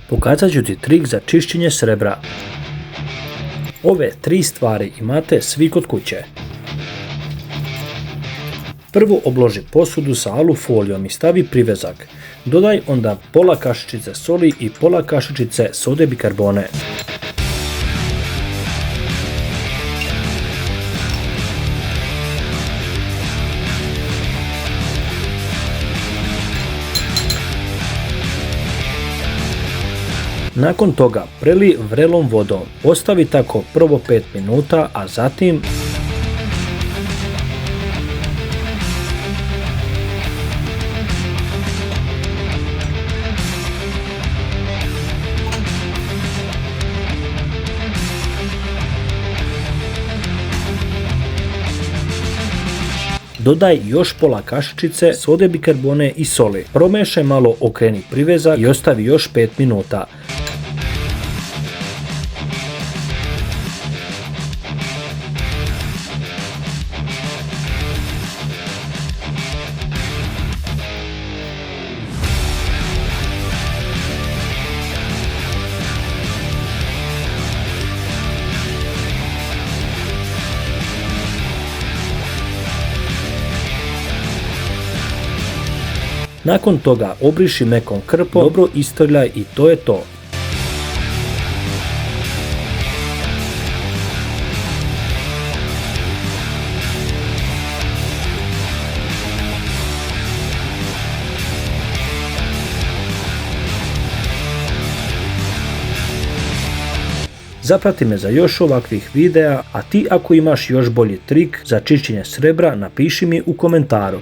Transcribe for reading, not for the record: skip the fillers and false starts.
Pokazat ću ti trik za čišćenje srebra. Ove 3 stvari imate svi kod kuće. Prvo obloži posudu sa alufolijom i stavi privezak. Dodaj onda pola kašičice soli i pola kašičice sode bikarbone. Nakon toga prelij vrelom vodom, ostavi tako prvo 5 minuta, a zatim dodaj još pola kašičice sode bikarbone i soli. Promešaj malo, okreni privezak i ostavi još 5 minuta. Nakon toga obriši mekom krpom, dobro istrljaj i to je to. Zaprati me za još ovakvih videa, a ti ako imaš još bolji trik za čišćenje srebra, napiši mi u komentaru.